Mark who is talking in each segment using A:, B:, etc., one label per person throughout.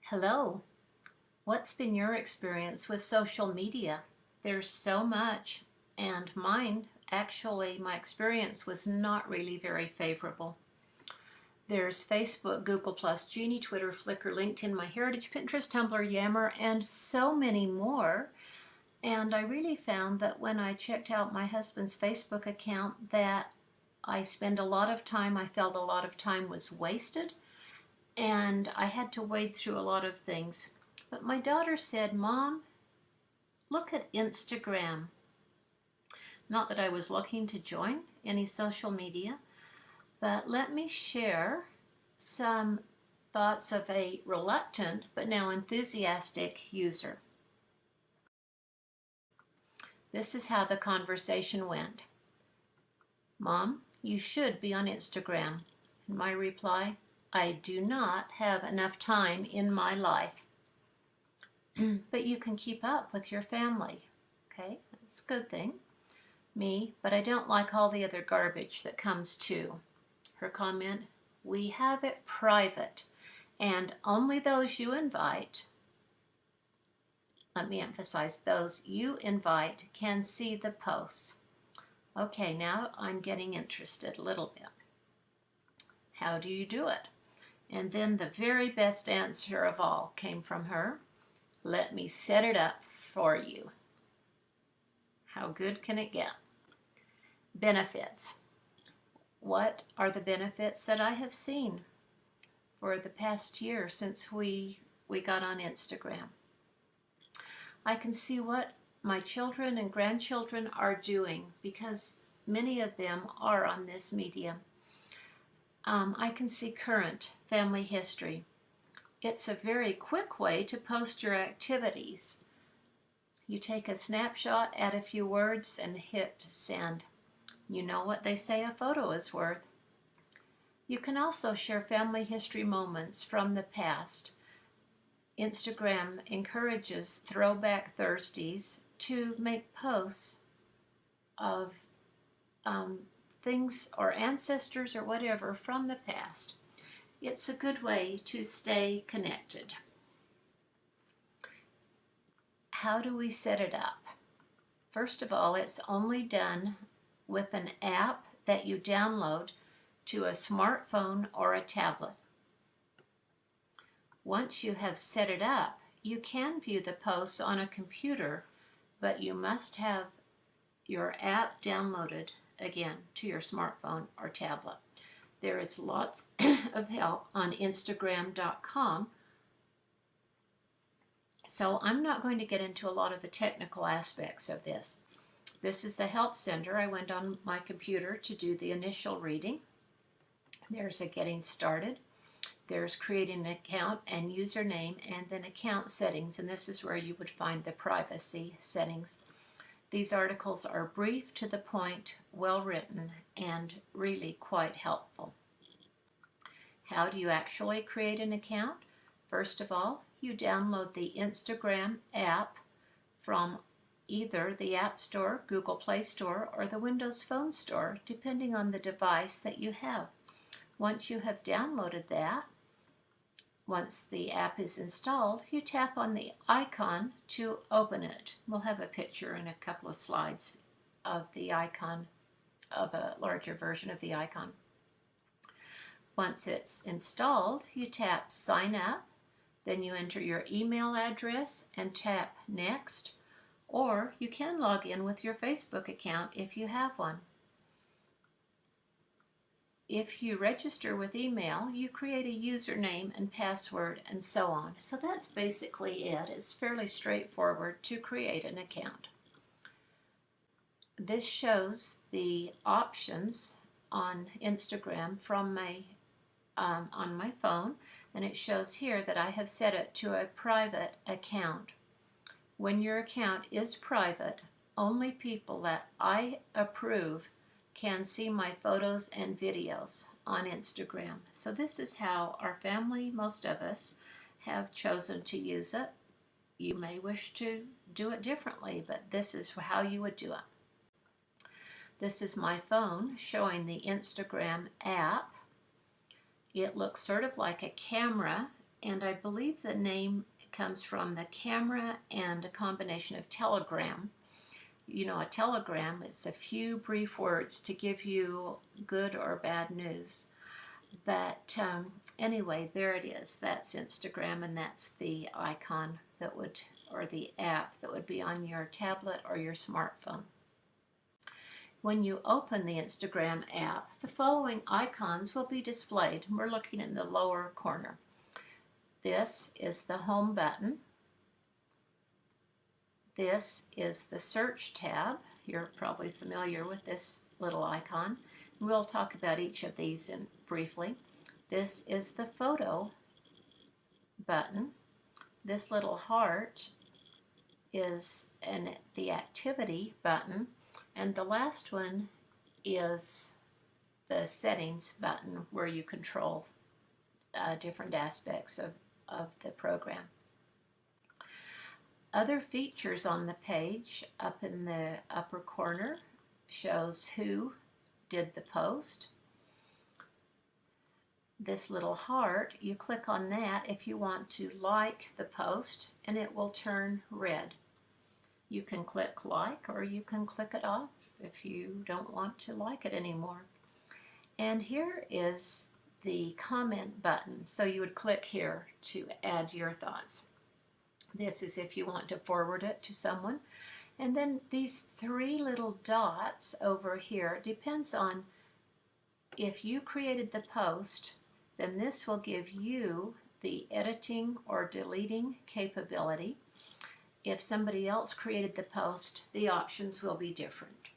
A: Hello. What's been your experience with social media? There's so much, and my experience was not really very favorable. There's Facebook, Google+, Genie, Twitter, Flickr, LinkedIn, MyHeritage, Pinterest, Tumblr, Yammer, and so many more. And I really found that when I checked out my husband's Facebook account that I spent a lot of time, I felt a lot of time was wasted, and I had to wade through a lot of things. But my daughter said, "Mom, look at Instagram." Not that I was looking to join any social media, but let me share some thoughts of a reluctant but now enthusiastic user. This is how the conversation went. "Mom, you should be on Instagram." And my reply, "I do not have enough time in my life." "But you can keep up with your family." Okay, that's a good thing. Me, "But I don't like all the other garbage that comes too." Her comment, "We have it private, and only those you invite," let me emphasize, those you invite can see the posts. Okay, now I'm getting interested a little bit. "How do you do it?" And then the very best answer of all came from her. "Let me set it up for you." How good can it get? Benefits. What are the benefits that I have seen for the past year since we got on Instagram? I can see what my children and grandchildren are doing because many of them are on this medium. I can see current family history. It's a very quick way to post your activities. You take a snapshot, add a few words, and hit send. You know what they say a photo is worth. You can also share family history moments from the past. Instagram encourages Throwback Thursdays to make posts of things or ancestors or whatever from the past. It's a good way to stay connected. How do we set it up? First of all, it's only done with an app that you download to a smartphone or a tablet. Once you have set it up, you can view the posts on a computer, but you must have your app downloaded again to your smartphone or tablet. There is lots of help on Instagram.com. So I'm not going to get into a lot of the technical aspects of this. This is the help center. I went on my computer to do the initial reading. There's a getting started. There's creating an account and username, and then account settings, and this is where you would find the privacy settings. These articles are brief, to the point, well written, and really quite helpful. How do you actually create an account? First of all, you download the Instagram app from either the App Store, Google Play Store, or the Windows Phone Store, depending on the device that you have. Once you have downloaded that, once the app is installed, you tap on the icon to open it. We'll have a picture and a couple of slides of the icon, of a larger version of the icon. Once it's installed, you tap Sign Up, then you enter your email address and tap Next, or you can log in with your Facebook account if you have one. If you register with email, you create a username and password and so on. So that's basically it. It's fairly straightforward to create an account. This shows the options on Instagram from on my phone, and it shows here that I have set it to a private account. When your account is private, only people that I approve can see my photos and videos on Instagram. So this is how our family, most of us, have chosen to use it. You may wish to do it differently, but this is how you would do it. This is my phone showing the Instagram app. It looks sort of like a camera and I believe the name comes from the camera and a combination of telegram. You know, a telegram, it's a few brief words to give you good or bad news. But anyway, there it is. That's Instagram, and that's the icon that would, or the app that would be on your tablet or your smartphone. When you open the Instagram app, the following icons will be displayed. We're looking in the lower corner. This is the home button. This is the search tab. You're probably familiar with this little icon. We'll talk about each of these briefly. This is the photo button. This little heart is the activity button. And the last one is the settings button where you control different aspects of the program. Other features on the page up in the upper corner shows who did the post. This little heart, you click on that if you want to like the post, and it will turn red. You can click like, or you can click it off if you don't want to like it anymore. And here is the comment button. So you would click here to add your thoughts. This is if you want to forward it to someone. And then these three little dots over here, depends on if you created the post, then this will give you the editing or deleting capability. If somebody else created the post, the options will be different.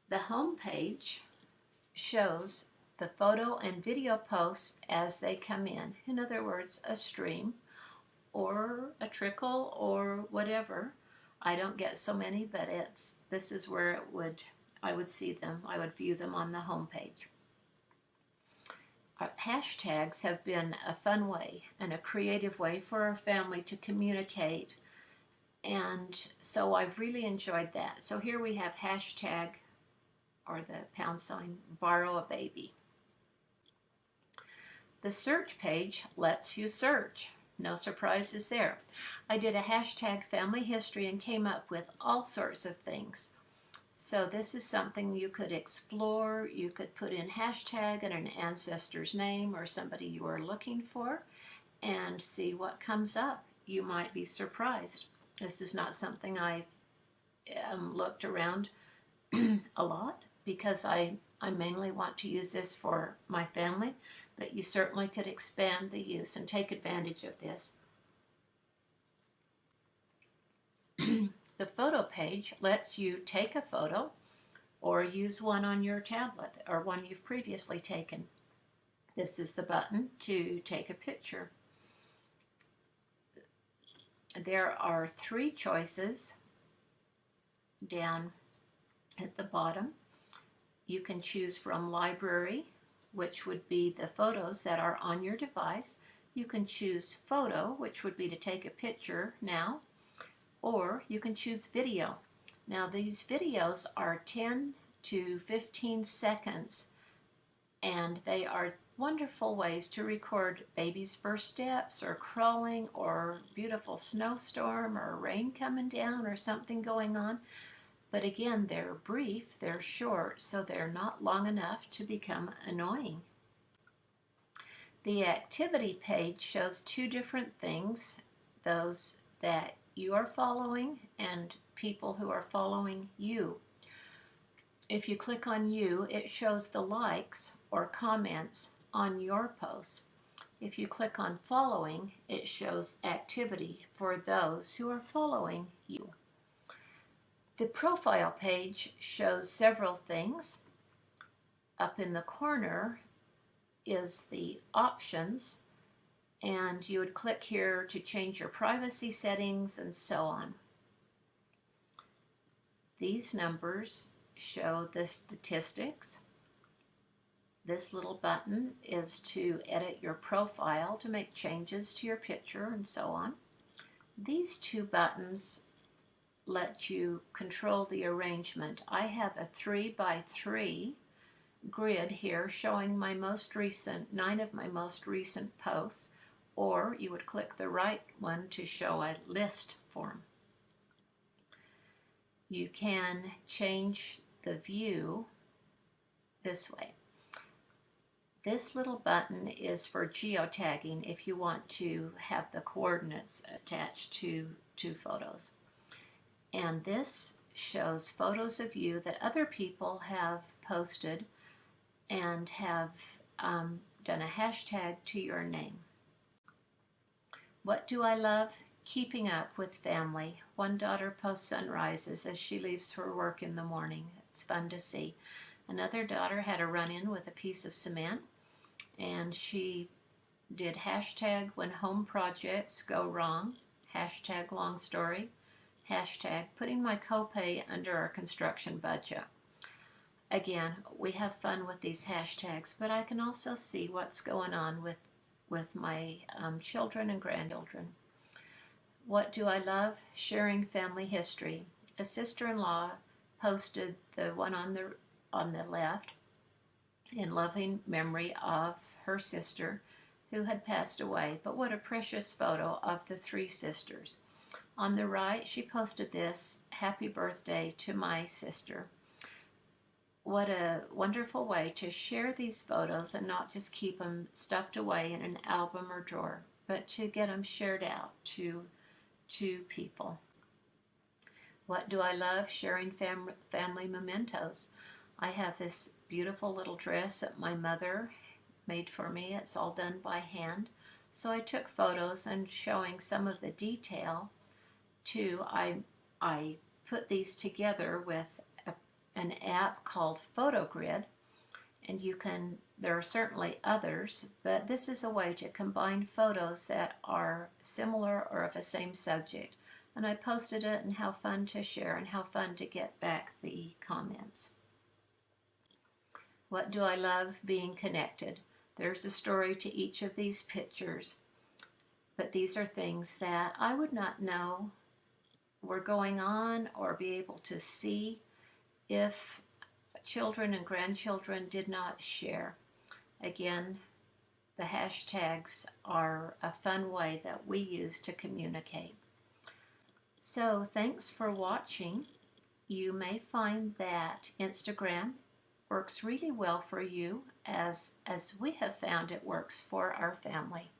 A: The home page shows the photo and video posts as they come in. In other words, a stream or a trickle or whatever. I don't get so many, but this is where I would see them. I would view them on the home page. Hashtags have been a fun way and a creative way for our family to communicate, and so I've really enjoyed that. So here we have hashtag, or the # borrow a baby. The search page lets you search. No surprises there. I did a hashtag family history and came up with all sorts of things. So this is something you could explore. You could put in hashtag and an ancestor's name or somebody you are looking for and see what comes up. You might be surprised. This is not something I looked around a lot because I mainly want to use this for my family, but you certainly could expand the use and take advantage of this. The photo page lets you take a photo or use one on your tablet or one you've previously taken. This is the button to take a picture. There are 3 choices down at the bottom. You can choose from library, which would be the photos that are on your device. You can choose photo, which would be to take a picture now, or you can choose video. Now these videos are 10 to 15 seconds, and they are wonderful ways to record baby's first steps or crawling or beautiful snowstorm or rain coming down or something going on. But again, they're brief, they're short, so they're not long enough to become annoying. The activity page shows 2 different things, those that you are following and people who are following you. If you click on you, it shows the likes or comments on your post. If you click on following, it shows activity for those who are following you. The profile page shows several things. Up in the corner is the options, and you would click here to change your privacy settings and so on. These numbers show the statistics. This little button is to edit your profile, to make changes to your picture and so on. These 2 buttons let you control the arrangement. I have a 3x3 grid here showing my most recent 9 of my most recent posts. or you would click the right one to show a list form. You can change the view this way. This little button is for geotagging if you want to have the coordinates attached to photos. And this shows photos of you that other people have posted and have done a hashtag to your name. What do I love? Keeping up with family. One daughter posts sunrises as she leaves for work in the morning. It's fun to see. Another daughter had a run-in with a piece of cement, and she did hashtag when home projects go wrong, hashtag long story, hashtag putting my copay under our construction budget. Again, we have fun with these hashtags, but I can also see what's going on with my children and grandchildren. What do I love? Sharing family history. A sister-in-law posted the one on the left in loving memory of her sister who had passed away, but what a precious photo of the three sisters. On the right, she posted this, happy birthday to my sister. What a wonderful way to share these photos and not just keep them stuffed away in an album or drawer, but to get them shared out to people. What do I love? Sharing family mementos. I have this beautiful little dress that my mother made for me. It's all done by hand. So I took photos and showing some of the detail too. I put these together with an app called PhotoGrid, and there are certainly others, but this is a way to combine photos that are similar or of the same subject. And I posted it, and how fun to share and how fun to get back the comments. What do I love? Being connected. There's a story to each of these pictures, but these are things that I would not know were going on or be able to see if children and grandchildren did not share. Again, the hashtags are a fun way that we use to communicate. So thanks for watching. You may find that Instagram works really well for you, as we have found it works for our family.